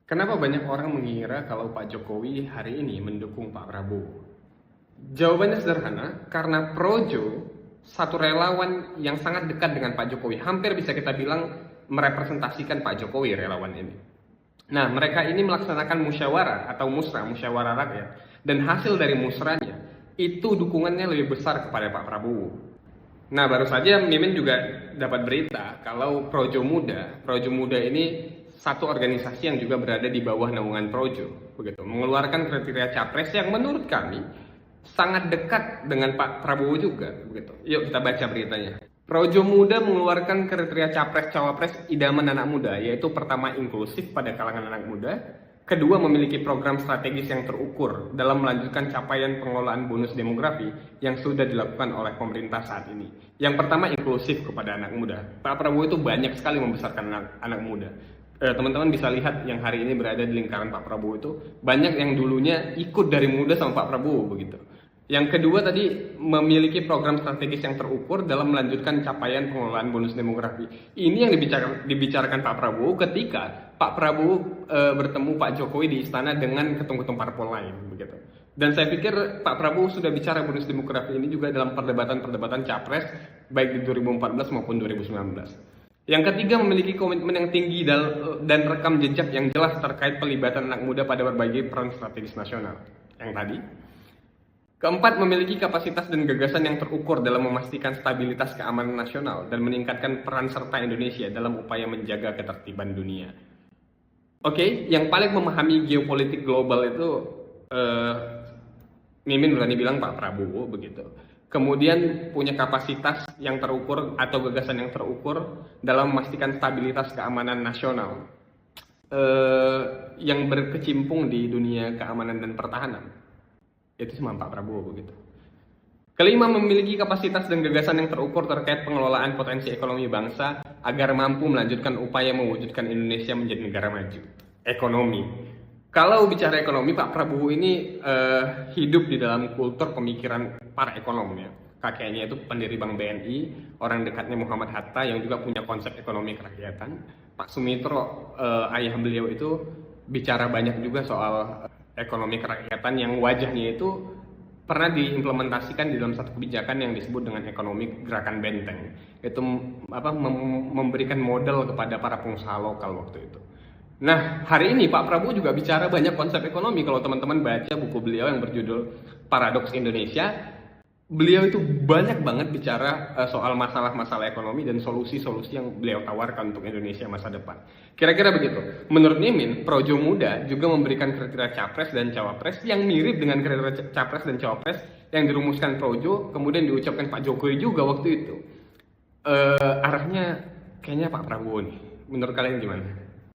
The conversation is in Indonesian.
Kenapa banyak orang mengira kalau Pak Jokowi hari ini mendukung Pak Prabowo? Jawabannya sederhana, karena Projo, satu relawan yang sangat dekat dengan Pak Jokowi, hampir bisa kita bilang merepresentasikan Pak Jokowi relawan ini. Nah, mereka ini melaksanakan musyawarah atau musyawarah rakyat, dan hasil dari musrahnya itu dukungannya lebih besar kepada Pak Prabowo. Nah, baru saja Mimin juga dapat berita kalau Projo Muda ini satu organisasi yang juga berada di bawah naungan Projo, begitu, mengeluarkan kriteria capres yang menurut kami sangat dekat dengan Pak Prabowo juga, begitu. Yuk kita baca beritanya. Projo Muda mengeluarkan kriteria capres-cawapres idaman anak muda, yaitu pertama inklusif pada kalangan anak muda, kedua memiliki program strategis yang terukur dalam melanjutkan capaian pengelolaan bonus demografi yang sudah dilakukan oleh pemerintah saat ini. Yang pertama inklusif kepada anak muda. Pak Prabowo itu banyak sekali membesarkan anak muda. Teman-teman bisa lihat yang hari ini berada di lingkaran Pak Prabowo itu banyak yang dulunya ikut dari muda sama Pak Prabowo, begitu. Yang kedua tadi memiliki program strategis yang terukur dalam melanjutkan capaian pengelolaan bonus demografi. Ini yang dibicarakan Pak Prabowo ketika Pak Prabowo bertemu Pak Jokowi di istana dengan ketum-ketum parpol lain, begitu. Dan saya pikir Pak Prabowo sudah bicara bonus demografi ini juga dalam perdebatan-perdebatan capres baik di 2014 maupun 2019. Yang ketiga, memiliki komitmen yang tinggi dan rekam jejak yang jelas terkait pelibatan anak muda pada berbagai peran strategis nasional. Yang tadi. Keempat, memiliki kapasitas dan gagasan yang terukur dalam memastikan stabilitas keamanan nasional dan meningkatkan peran serta Indonesia dalam upaya menjaga ketertiban dunia. Oke, yang paling memahami geopolitik global itu Mimin berani bilang Pak Prabowo, begitu. Kemudian punya kapasitas yang terukur atau gagasan yang terukur dalam memastikan stabilitas keamanan nasional yang berkecimpung di dunia keamanan dan pertahanan. Itu cuma Pak Prabowo, begitu. Kelima, memiliki kapasitas dan gagasan yang terukur terkait pengelolaan potensi ekonomi bangsa agar mampu melanjutkan upaya mewujudkan Indonesia menjadi negara maju. Ekonomi. Kalau bicara ekonomi, Pak Prabowo ini hidup di dalam kultur pemikiran para ekonom, ya. Kakeknya itu pendiri Bank BNI, orang dekatnya Muhammad Hatta yang juga punya konsep ekonomi kerakyatan. Pak Sumitro, ayah beliau itu bicara banyak juga soal ekonomi kerakyatan yang wajahnya itu pernah diimplementasikan di dalam satu kebijakan yang disebut dengan ekonomi gerakan benteng. Itu memberikan modal kepada para pengusaha lokal waktu itu. Nah, hari ini Pak Prabowo juga bicara banyak konsep ekonomi. Kalau teman-teman baca buku beliau yang berjudul Paradoks Indonesia, beliau itu banyak banget bicara soal masalah-masalah ekonomi dan solusi-solusi yang beliau tawarkan untuk Indonesia masa depan. Kira-kira begitu. Menurut Mimin, Projo Muda juga memberikan kriteria capres dan cawapres yang mirip dengan kriteria capres dan cawapres yang dirumuskan Projo, kemudian diucapkan Pak Jokowi juga waktu itu. Arahnya kayaknya Pak Prabowo nih. Menurut kalian gimana?